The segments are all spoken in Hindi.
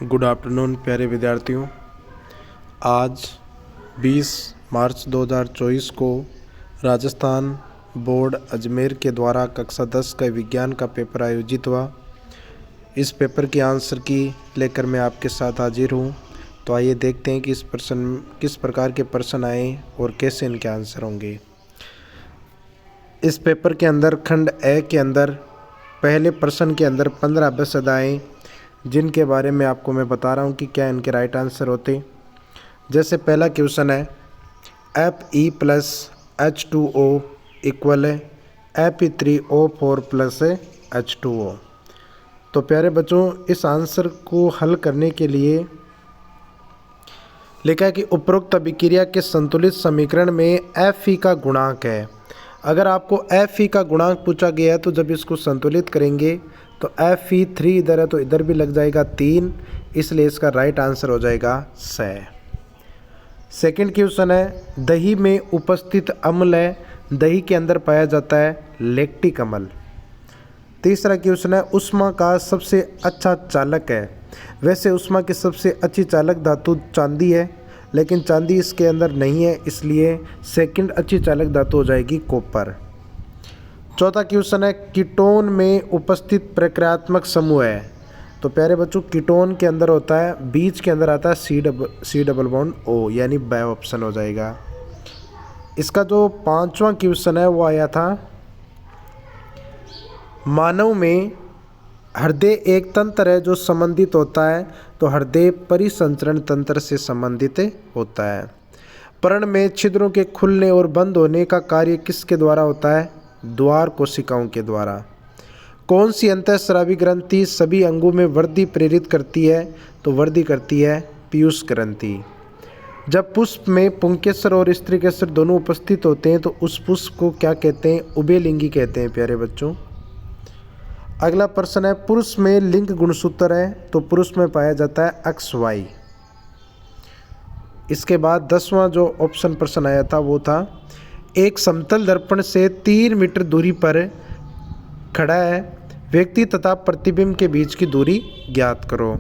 गुड आफ्टरनून प्यारे विद्यार्थियों। आज 20 मार्च 2024 को राजस्थान बोर्ड अजमेर के द्वारा कक्षा 10 का विज्ञान का पेपर आयोजित हुआ। इस पेपर की आंसर की लेकर मैं आपके साथ हाजिर हूँ। तो आइए देखते हैं कि किस प्रकार के प्रश्न आए और कैसे इनके आंसर होंगे। इस पेपर के अंदर खंड ए के अंदर पहले प्रश्न के अंदर 15 अभ्यास आए, जिनके बारे में आपको मैं बता रहा हूँ कि क्या इनके राइट आंसर होते। जैसे पहला क्वेश्चन है Fe प्लस H2O इक्वल है Fe3O4 प्लस H2O। तो प्यारे बच्चों, इस आंसर को हल करने के लिए लिखा है कि उपरोक्त अभिक्रिया के संतुलित समीकरण में Fe का गुणांक है। अगर आपको Fe का गुणांक पूछा गया है तो जब इसको संतुलित करेंगे तो Fe3 इधर है तो इधर भी लग जाएगा 3, इसलिए इसका राइट आंसर हो जाएगा 6। सेकंड क्वेश्चन है दही में उपस्थित अम्ल है, दही के अंदर पाया जाता है लैक्टिक अम्ल। तीसरा क्वेश्चन है ऊष्मा का सबसे अच्छा चालक है। वैसे ऊष्मा की सबसे अच्छी चालक धातु चांदी है, लेकिन चांदी इसके अंदर नहीं है, इसलिए सेकंड अच्छी चालक धातु हो जाएगी कॉपर। चौथा क्वेश्चन है कीटोन में उपस्थित प्रक्रियात्मक समूह है। तो प्यारे बच्चों, कीटोन के अंदर होता है, बीच के अंदर आता है सी डबल बॉन्ड O, यानी ब ऑप्शन हो जाएगा। इसका जो पांचवा क्वेश्चन है वो आया था मानव में हृदय एक तंत्र है जो संबंधित होता है, तो हृदय परिसंचरण तंत्र से संबंधित होता है। पर्ण में छिद्रों के खुलने और बंद होने का कार्य किसके द्वारा होता है? द्वार कोशिकाओं के द्वारा। कौन सी अंतःस्रावी ग्रंथि सभी अंगों में वृद्धि प्रेरित करती है? तो वृद्धि करती है पीयूष ग्रंथि। जब पुष्प में पुंकेसर और स्त्रीकेसर दोनों उपस्थित होते हैं तो उस पुष्प को क्या कहते हैं? उभयलिंगी कहते हैं प्यारे बच्चों। अगला प्रश्न है पुरुष में लिंग गुणसूत्र है, तो पुरुष में पाया जाता है XY। इसके बाद 10वां जो ऑप्शन प्रश्न आया था वो था एक समतल दर्पण से 3 मीटर दूरी पर खड़ा है व्यक्ति तथा प्रतिबिंब के बीच की दूरी ज्ञात करो।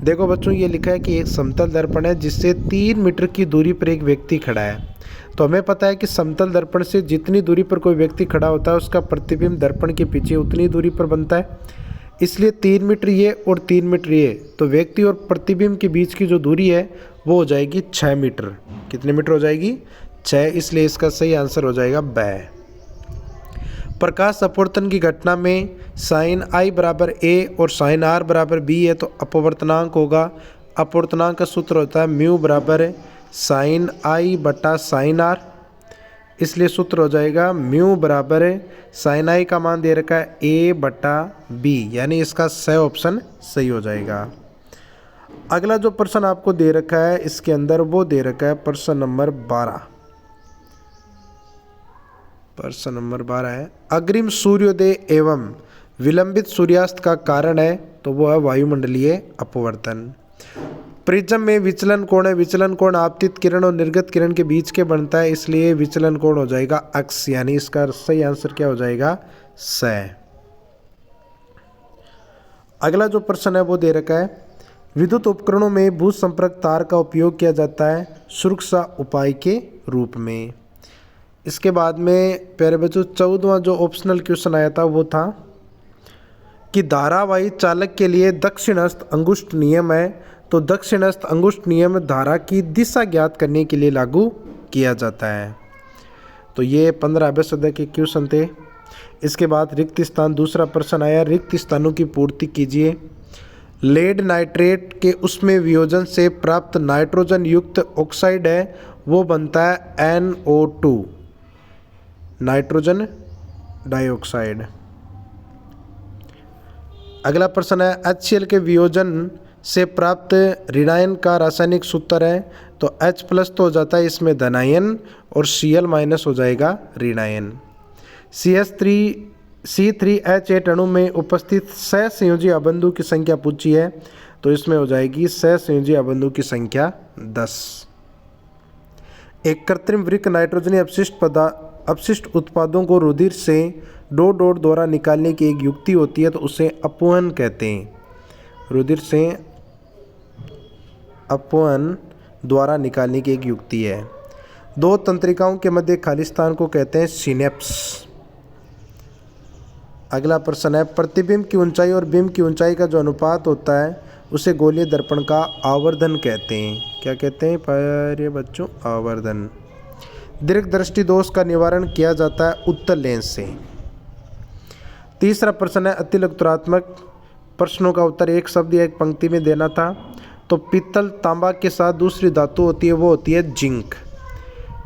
देखो बच्चों, ये लिखा है कि एक समतल दर्पण है जिससे 3 मीटर की दूरी पर एक व्यक्ति खड़ा है। तो हमें पता है कि समतल दर्पण से जितनी दूरी पर कोई व्यक्ति खड़ा होता है उसका प्रतिबिंब दर्पण के पीछे उतनी दूरी पर बनता है, इसलिए 3 मीटर ये और 3 मीटर ये, तो व्यक्ति और प्रतिबिंब के बीच की जो दूरी है वो हो जाएगी 6 मीटर। कितने मीटर हो जाएगी? 6, इसलिए इसका सही आंसर हो जाएगा ब। प्रकाश अपवर्तन की घटना में साइन I बराबर A और साइन R बराबर B है, तो अपवर्तनांक होगा, अपवर्तनांक का सूत्र होता है म्यू बराबर साइन I बटा साइन R, इसलिए सूत्र हो जाएगा म्यू बराबर साइन I का मान दे रखा है A बटा B, यानी इसका सही ऑप्शन सही हो जाएगा। अगला जो प्रश्न आपको दे रखा है इसके अंदर वो दे रखा है प्रश्न नंबर 12। प्रश्न नंबर 12 है अग्रिम सूर्योदय एवं विलंबित सूर्यास्त का कारण है, तो वो है वायुमंडलीय अपवर्तन। प्रिज्म में विचलन कोण है, विचलन कोण आपतित किरण और निर्गत किरण के बीच के बनता है, इसलिए विचलन कोण हो जाएगा अक्स, यानी इसका सही आंसर क्या हो जाएगा? स। अगला जो प्रश्न है वो दे रखा है विद्युत उपकरणों में भू संपर्क तार का उपयोग किया जाता है सुरक्षा उपाय के रूप में। इसके बाद में प्यारे बच्चों 14वां जो ऑप्शनल क्वेश्चन आया था वो था कि धारावाही चालक के लिए दक्षिणस्थ अंगुष्ठ नियम है, तो दक्षिणस्थ अंगुष्ठ नियम धारा की दिशा ज्ञात करने के लिए लागू किया जाता है। तो ये 15 अभ्यास के क्वेश्चन थे। इसके बाद रिक्त स्थान, दूसरा प्रश्न आया रिक्त स्थानों की पूर्ति कीजिए। लेड नाइट्रेट के उसमें वियोजन से प्राप्त नाइट्रोजन युक्त ऑक्साइड है वो बनता है NO2, नाइट्रोजन डाइऑक्साइड। अगला प्रश्न है HCl के वियोजन से प्राप्त ऋणायन का रासायनिक सूत्र है, तो H प्लस तो हो जाता है इसमें धनायन और Cl माइनस हो जाएगा ऋणायन। C3H8 अणु में उपस्थित सहसंयोजी अबंधु की संख्या पूछी है, तो इसमें हो जाएगी सहसंयोजी अबंधु की संख्या 10। एक कृत्रिम वृक्क नाइट्रोजनी अपशिष्ट उत्पादों को रुधिर से डोड द्वारा निकालने की एक युक्ति होती है, तो उसे अपवहन कहते हैं। रुधिर से अपवन द्वारा निकालने की एक युक्ति है। दो तंत्रिकाओं के मध्य खाली स्थान को कहते हैं सिनेप्स। अगला प्रश्न है, प्रतिबिंब की ऊंचाई और बिंब की ऊंचाई का जो अनुपात होता है उसे गोलीय दर्पण का आवर्धन कहते हैं। क्या कहते हैं प्यारे बच्चों? आवर्धन। दीर्घ दृष्टि दोष का निवारण किया जाता है उत्तल लेंस से। तीसरा प्रश्न है, अतिलक्षणात्मक प्रश्नों का उत्तर एक शब्द या एक पंक्ति में देना था। तो पीतल तांबा के साथ दूसरी धातु होती है, वो होती है जिंक।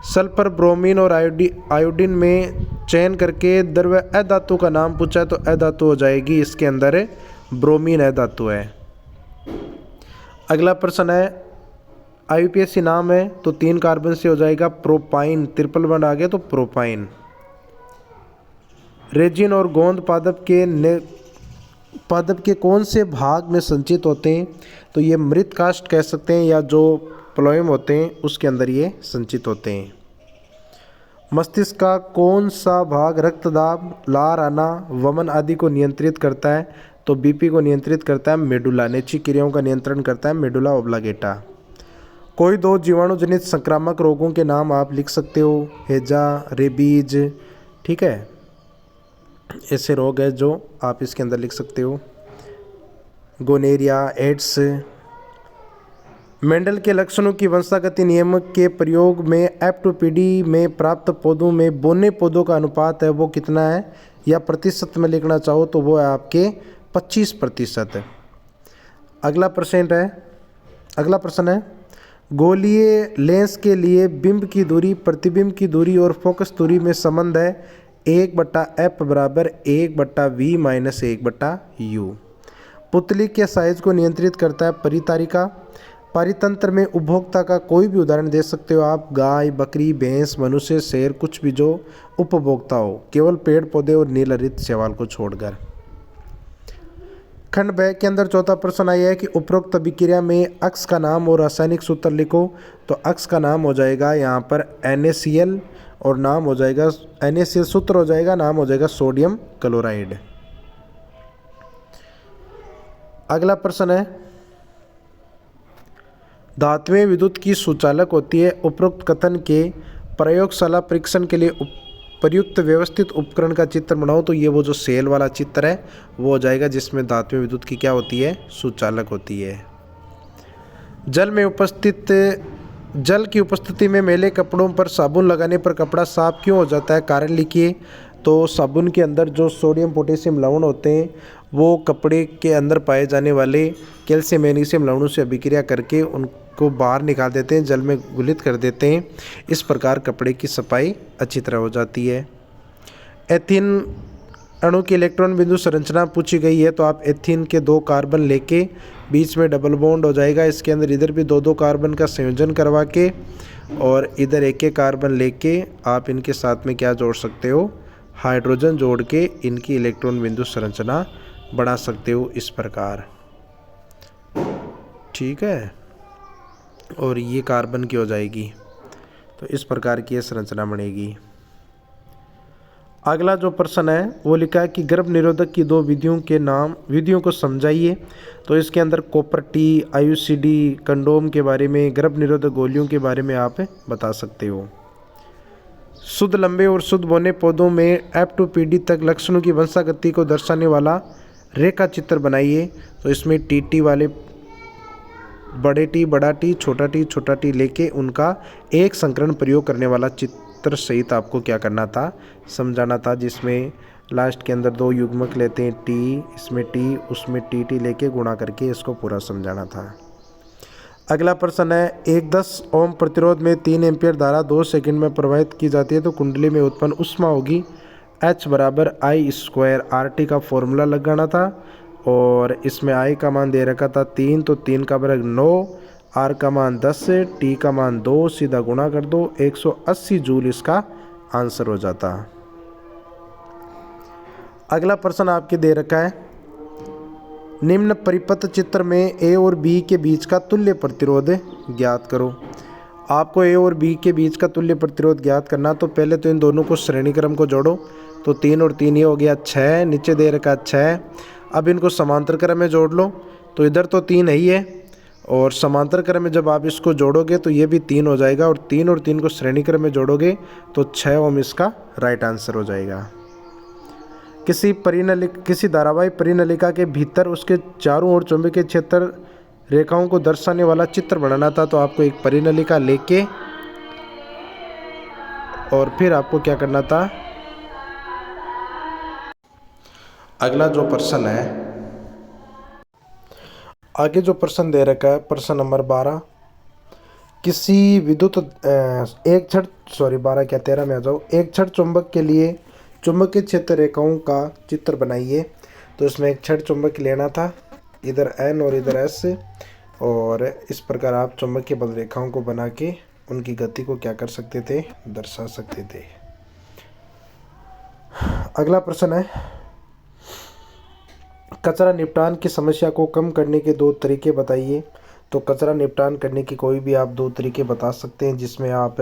सल्फर, ब्रोमीन और आयोडीन में चयन करके द्रव्य अधातु का नाम पूछा तो अधातु हो जाएगी, इसके अंदर ब्रोमीन अधातु है। अगला प्रश्न है, IUPAC नाम है तो 3 कार्बन से हो जाएगा प्रोपाइन, ट्रिपल बॉन्ड आ गया तो प्रोपाइन। रेजिन और गोंद पादप के कौन से भाग में संचित होते हैं? तो ये मृत काष्ठ कह सकते हैं, या जो प्लोएम होते हैं उसके अंदर ये संचित होते हैं। मस्तिष्क का कौन सा भाग रक्तदाब, लार आना, वमन आदि को नियंत्रित करता है? तो BP को नियंत्रित करता है मेडुला। नेची क्रियाओं का नियंत्रण करता है मेडुला ऑब्लांगेटा। कोई 2 जीवाणु जनित संक्रामक रोगों के नाम आप लिख सकते हो, हैजा, रेबीज, ठीक है, ऐसे रोग है जो आप इसके अंदर लिख सकते हो, गोनेरिया, एड्स। मेंडल के लक्षणों की वंशागति नियम के प्रयोग में F2PD में प्राप्त पौधों में बोने पौधों का अनुपात है वो कितना है, या प्रतिशत में लिखना चाहो तो वो है आपके 25%। अगला प्रश्न है, गोलीय लेंस के लिए बिंब की दूरी, प्रतिबिंब की दूरी और फोकस दूरी में संबंध है 1/f बराबर 1/v माइनस 1/u। पुतली के साइज को नियंत्रित करता है परितारिका। परितंत्र में उपभोक्ता का कोई भी उदाहरण दे सकते हो आप, गाय, बकरी, भैंस, मनुष्य, शेर, कुछ भी जो उपभोक्ता हो, केवल पेड़ पौधे और नील हरित शैवाल को छोड़कर। खंड ब के अंदर चौथा प्रश्न आया है कि उपरोक्त अभिक्रिया में अक्स का नाम और रासायनिक सूत्र लिखो। तो अक्स का नाम हो जाएगा यहाँ पर NaCl और नाम हो जाएगा NaCl, सूत्र हो जाएगा, नाम हो जाएगा सोडियम क्लोराइड। अगला प्रश्न है, धातुएं विद्युत की सुचालक होती है। उपरोक्त कथन के प्रयोगशाला परीक्षण के लिए प्रयुक्त व्यवस्थित उपकरण का चित्र बनाओ। तो ये वो जो सेल वाला चित्र है वो हो जाएगा, जिसमें धातुएं विद्युत की क्या होती है, सुचालक होती है। जल की उपस्थिति में मैले कपड़ों पर साबुन लगाने पर कपड़ा साफ क्यों हो जाता है? कारण लिखिए। तो साबुन के अंदर जो सोडियम पोटेशियम लवण होते हैं वो कपड़े के अंदर पाए जाने वाले कैल्शियम मैग्नीशियम लवणों से अभिक्रिया करके उनको बाहर निकाल देते हैं, जल में घुलित कर देते हैं। इस प्रकार कपड़े की सफाई अच्छी तरह हो जाती है। एथीन अणु की इलेक्ट्रॉन बिंदु संरचना पूछी गई है। तो आप एथीन के 2 कार्बन लेके बीच में डबल बॉन्ड हो जाएगा, इसके अंदर इधर भी 2-2 कार्बन का संयोजन करवा के और इधर 1-1 कार्बन लेके आप इनके साथ में क्या जोड़ सकते हो, हाइड्रोजन जोड़ के इनकी इलेक्ट्रॉन बिंदु संरचना बना सकते हो इस प्रकार, ठीक है। और ये कार्बन की हो जाएगी, तो इस प्रकार की ये संरचना बनेगी। अगला जो प्रश्न है वो लिखा है कि गर्भ निरोधक की 2 विधियों को समझाइए। तो इसके अंदर कॉपर टी, IUCD, कंडोम के बारे में, गर्भ निरोधक गोलियों के बारे में आप बता सकते हो। शुद्ध लंबे और शुद्ध बौने पौधों में F2PD तक लक्षणों की वंशागति को दर्शाने वाला रेखा चित्र बनाइए। तो इसमें TT वाले बड़े टी, बड़ा टी, छोटा टी लेके उनका एक संकरण प्रयोग करने वाला चित्र सहित आपको क्या करना था, समझाना था, जिसमें लास्ट के अंदर 2 युग्मक लेते हैं टी, इसमें टी, उसमें TT लेके गुणा करके इसको पूरा समझाना था। अगला प्रश्न है, एक 10 ओम प्रतिरोध में 3 एम्पियर धारा 2 सेकंड में प्रवाहित की जाती है तो कुंडली में उत्पन्न ऊष्मा होगी H बराबर I² RT का फॉर्मूला लगाना था। और इसमें I का मान दे रखा था 3, तो 3 का वर्ग 9, R का मान 10, T का मान 2, सीधा गुणा कर दो, 180 जूल इसका आंसर हो जाता। अगला प्रश्न आपके दे रखा है, निम्न परिपथ चित्र में A और B के बीच का तुल्य प्रतिरोध ज्ञात करो। आपको A और B के बीच का तुल्य प्रतिरोध ज्ञात करना, तो पहले तो इन दोनों को श्रेणी क्रम को जोड़ो। तो 3 और 3 ये हो गया 6, नीचे दे रखा 6। अब इनको समांतर क्रम में जोड़ लो। तो इधर तो 3 है ही है और समांतर क्रम में जब आप इसको जोड़ोगे तो ये भी 3 हो जाएगा, और 3 को श्रेणी क्रम में जोड़ोगे तो 6 ओम इसका राइट आंसर हो जाएगा। किसी धारावाही परिनलिका के भीतर उसके चारों ओर चुंबकीय क्षेत्र रेखाओं को दर्शाने वाला चित्र बनाना था, तो आपको एक परिनलिका लेके और फिर आपको क्या करना था, अगला जो प्रश्न है, आगे जो प्रश्न दे रखा है प्रश्न नंबर 12, किसी विद्युत एक छड़ 13 में आ जाओ। एक छड़ चुंबक के लिए चुंबकीय क्षेत्र रेखाओं का चित्र बनाइए। तो इसमें एक छड़ चुंबक लेना था, इधर N और इधर S, और इस प्रकार आप चुंबकीय बल रेखाओं को बना के उनकी गति को क्या कर सकते थे, दर्शा सकते थे। अगला प्रश्न है, कचरा निपटान की समस्या को कम करने के 2 तरीके बताइए। तो कचरा निपटान करने की कोई भी आप 2 तरीके बता सकते हैं, जिसमें आप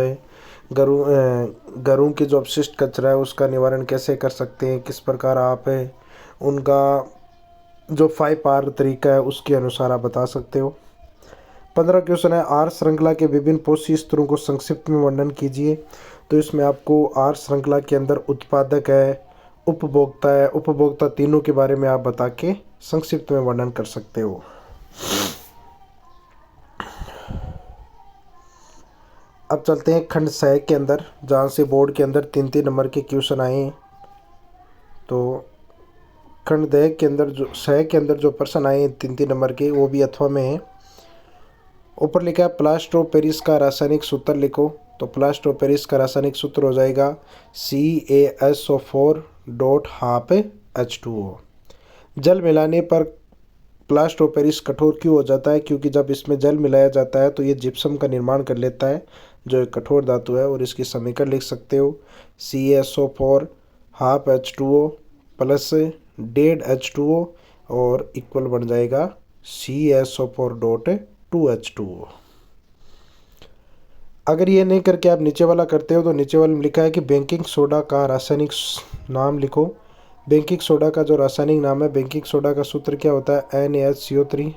घरों के जो अपशिष्ट कचरा है उसका निवारण कैसे कर सकते हैं, किस प्रकार आप उनका जो 5R तरीका है उसके अनुसार आप बता सकते हो। 15 क्वेश्चन है, आर श्रृंखला के विभिन्न पोषी स्तरों को संक्षिप्त में वर्णन कीजिए। तो इसमें आपको आर श्रृंखला के अंदर उत्पादक है, उपभोक्ता तीनों के बारे में आप बता के संक्षिप्त में वर्णन कर सकते हो। अब चलते हैं खंड 6 के अंदर, जहाँ से बोर्ड के अंदर 3 नंबर के क्वेश्चन आए हैं। तो खंड 6 के अंदर जो प्रश्न आए हैं 3 नंबर के, वो भी अथवा में है। ऊपर लिखा है प्लास्टर ऑफ पेरिस का रासायनिक सूत्र लिखो। तो प्लास्टर ऑफ पेरिस का रासायनिक सूत्र हो जाएगा CaSO4.12H2O। जल मिलाने पर प्लास्टर ऑफ पेरिस कठोर क्यों हो जाता है? क्योंकि जब इसमें जल मिलाया जाता है तो ये जिप्सम का निर्माण कर लेता है, जो एक कठोर धातु है। और इसकी समीकरण लिख सकते हो CaSO4.12H2O प्लस H2O और इक्वल बन जाएगा CaSO4.2H2O। अगर ये नहीं करके आप नीचे वाला करते हो तो नीचे वाले में लिखा है कि बेकिंग सोडा का रासायनिक नाम लिखो। बेकिंग सोडा का जो रासायनिक नाम है, बेकिंग सोडा का सूत्र क्या होता है, NaHCO3,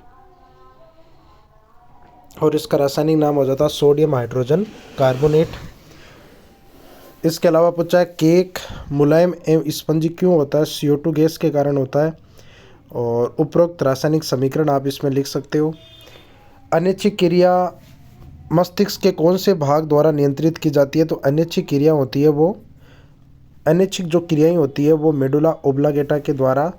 और इसका रासायनिक नाम हो जाता है सोडियम हाइड्रोजन कार्बोनेट। इसके अलावा पूछा है केक मुलायम एवं स्पंजी क्यों होता है? CO2 गैस के कारण होता है। और उपरोक्त रासायनिक समीकरण आप इसमें लिख सकते हो। अनैच्छिक क्रिया मस्तिष्क के कौन से भाग द्वारा नियंत्रित की जाती है? तो अनैच्छिक क्रिया होती है वो अनैच्छिक जो क्रियाएं होती है वो मेडुला ओब्लांगेटा के द्वारा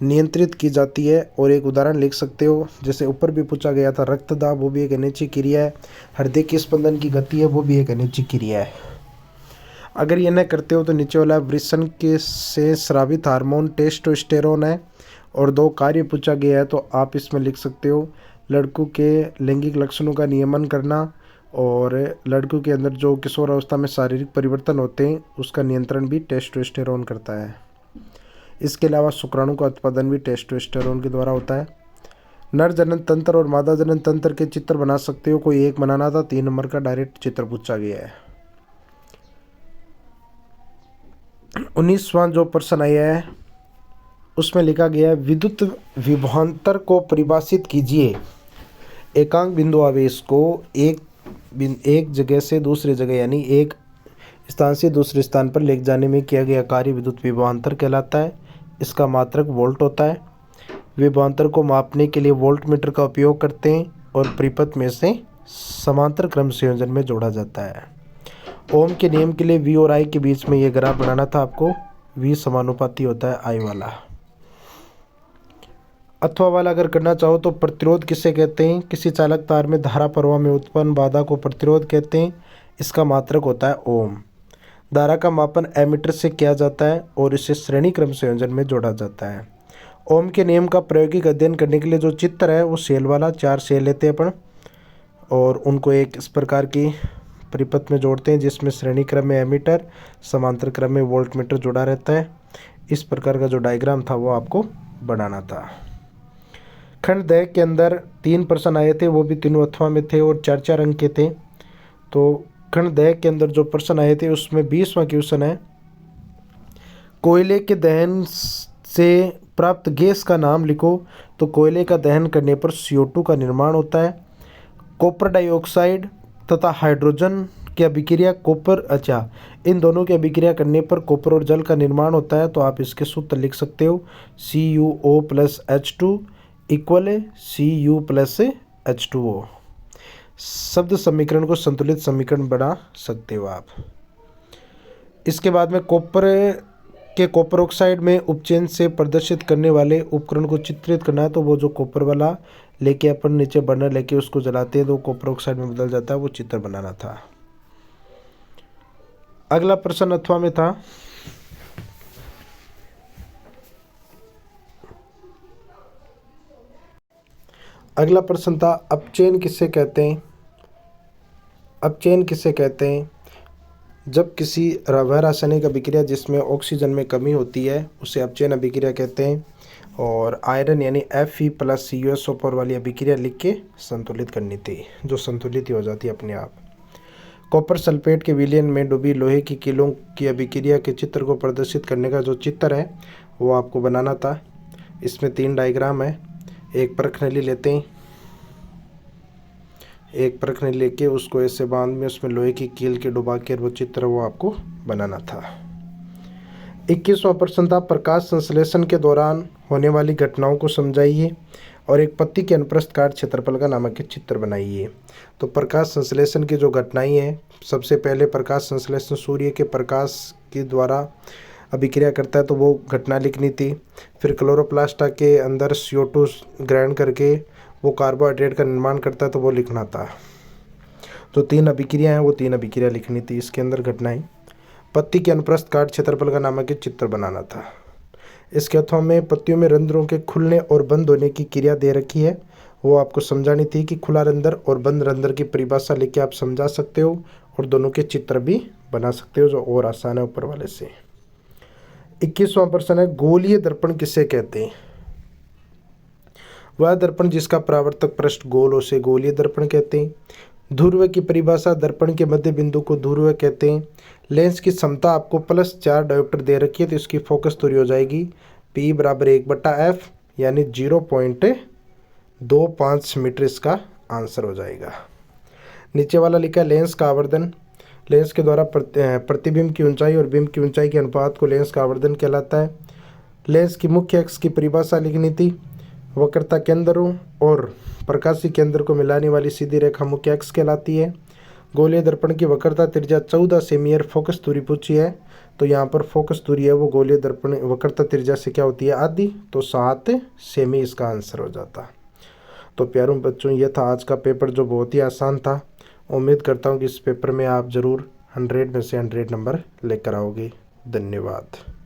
नियंत्रित की जाती है। और एक उदाहरण लिख सकते हो, जैसे ऊपर भी पूछा गया था, रक्तदाब वो भी एक अनैच्छिक क्रिया है, हृदय की स्पंदन की गति है वो भी एक अनैच्छिक क्रिया है। अगर ये न करते हो तो नीचे वाला वृषण के से स्रावित हार्मोन टेस्टोस्टेरोन है। और 2 कार्य पूछा गया है तो आप इसमें लिख सकते हो, लड़कों के लैंगिक लक्षणों का नियमन करना, और लड़कों के अंदर जो किशोर अवस्था में शारीरिक परिवर्तन होते हैं उसका नियंत्रण भी टेस्टोस्टेरोन करता है। इसके अलावा शुक्राणु का उत्पादन भी टेस्टोस्टेरोन के द्वारा होता है। नर जनन तंत्र और मादा जनन तंत्र के चित्र बना सकते हो, कोई एक बनाना था, 3 नंबर का डायरेक्ट चित्र पूछा गया है। 19वां जो प्रश्न आया है उसमें लिखा गया है विद्युत विभवांतर को परिभाषित कीजिए। एकांक बिंदु आवेश को एक जगह से दूसरी जगह यानी एक स्थान से दूसरे स्थान पर ले जाने में किया गया कार्य विद्युत विभवांतर कहलाता है। इसका मात्रक वोल्ट होता है। विभवांतर को मापने के लिए वोल्ट मीटर का उपयोग करते हैं और परिपथ में से समांतर क्रम संयोजन में जोड़ा जाता है। ओम के नियम के लिए V और I के बीच में ये ग्राफ बनाना था आपको। V समानुपाती होता है I वाला। अथवा वाला अगर करना चाहो तो प्रतिरोध किसे कहते हैं? किसी चालक तार में धारा प्रवाह में उत्पन्न बाधा को प्रतिरोध कहते हैं। इसका मात्रक होता है ओम। धारा का मापन एमीटर से किया जाता है और इसे श्रेणी क्रम संयोजन में जोड़ा जाता है। ओम के नियम का प्रायोगिक अध्ययन करने के लिए जो चित्र है वो सेल वाला, 4 सेल लेते हैं अपन और उनको एक इस प्रकार की परिपथ में जोड़ते हैं जिसमें श्रेणी क्रम में एमीटर, समांतर क्रम में वोल्ट मीटर जुड़ा रहता है। इस प्रकार का जो डायग्राम था वो आपको बनाना था। खंड 10 के अंदर 3 प्रश्न आए थे, वो भी तीनों अथवा में थे और 4-4 अंक के थे। तो खंड 10 के अंदर जो प्रश्न आए थे उसमें 20वां क्वेश्चन है, कोयले के दहन से प्राप्त गैस का नाम लिखो। तो कोयले का दहन करने पर CO2 का निर्माण होता है। कॉपर डाइऑक्साइड तथा हाइड्रोजन की अभिक्रिया इन दोनों की अभिक्रिया करने पर कॉपर और जल का निर्माण होता है। तो आप इसके सूत्र लिख सकते हो CuO+H2 इक्वल Cu+H2O। शब्द समीकरण को संतुलित समीकरण बना सकते हो आप। इसके बाद में कॉपर ऑक्साइड में उपचयन से प्रदर्शित करने वाले उपकरण को चित्रित करना है। तो वो जो कॉपर वाला लेके अपन नीचे बर्नर लेके उसको जलाते हैं तो कॉपर ऑक्साइड में बदल जाता है, वो चित्र बनाना था। अगला प्रश्न अथवा में था अपचयन किसे कहते हैं। अपचयन किसे कहते हैं? जब किसी वह रासायनिक अभिक्रिया जिसमें ऑक्सीजन में कमी होती है उसे अपचयन अभिक्रिया कहते हैं। और आयरन यानी Fe+CuSO4 वाली अभिक्रिया लिख के संतुलित करनी थी, जो संतुलित ही हो जाती है अपने आप। कॉपर सल्फेट के विलयन में डूबी लोहे की कीलों की अभिक्रिया के चित्र को प्रदर्शित करने का जो चित्र है वो आपको बनाना था। इसमें 3 डायग्राम है। एक परखनली लेते हैं, एक परखनली लेके उसको ऐसे बांध में उसमें लोहे की कील के डुबा के वो चित्र वो आपको बनाना था। 21वां प्रश्न था प्रकाश संश्लेषण के दौरान होने वाली घटनाओं को समझाइए और एक पत्ती के अनुप्रस्थ काट क्षेत्रफल का नामक चित्र बनाइए। तो प्रकाश संश्लेषण की जो घटनाएं हैं, सबसे पहले प्रकाश संश्लेषण सूर्य के प्रकाश के द्वारा अभिक्रिया करता है तो वो घटना लिखनी थी। फिर क्लोरोप्लास्ट के अंदर CO2 ग्रहण करके वो कार्बोहाइड्रेट का निर्माण करता है तो वो लिखना था। जो 3 अभिक्रिया हैं वो 3 अभिक्रिया लिखनी थी इसके अंदर घटनाएं। पत्ती के अनुप्रस्थ काट क्षेत्रफल का नामक चित्र बनाना था। इसके अथवा में पत्तियों में रंध्रों के खुलने और बंद होने की क्रिया दे रखी है, वो आपको समझानी थी कि खुला रंध्र और बंद रंध्र की परिभाषा लेके आप समझा सकते हो और दोनों के चित्र भी बना सकते हो, जो और आसान है ऊपर वाले से। 21वां प्रश्न है गोलीय दर्पण किसे कहते हैं। वह दर्पण जिसका परावर्तक पृष्ठ गोल हो उसे गोलीय दर्पण कहते हैं। ध्रुव की परिभाषा दर्पण के मध्य बिंदु को ध्रुव कहते हैं। लेंस की क्षमता आपको +4 डायोप्टर दे रखी है तो इसकी फोकस दूरी हो जाएगी P = 1/f यानी 0.25 मीटर इसका आंसर हो जाएगा। नीचे वाला लिखा है लेंस का आवर्धन। लेंस के द्वारा प्रतिबिंब की ऊंचाई और बिंब की ऊंचाई के अनुपात को लेंस का आवर्धन कहलाता है। लेंस की मुख्य अक्ष की परिभाषा लिखनी थी। वक्रता केंद्रों और प्रकाशीय केंद्र को मिलाने वाली सीधी रेखा मुख्य अक्ष कहलाती है। गोलीय दर्पण की वक्रता त्रिज्या 14 सेमी और फोकस दूरी पूछी है तो यहाँ पर फोकस दूरी है वो गोलीय दर्पण वक्रता त्रिज्या से क्या होती है आधी, तो 7 सेमी इसका आंसर हो जाता। तो प्यारों बच्चों ये था आज का पेपर जो बहुत ही आसान था। उम्मीद करता हूँ कि इस पेपर में आप ज़रूर 100 में से 100 नंबर लेकर आओगे। धन्यवाद।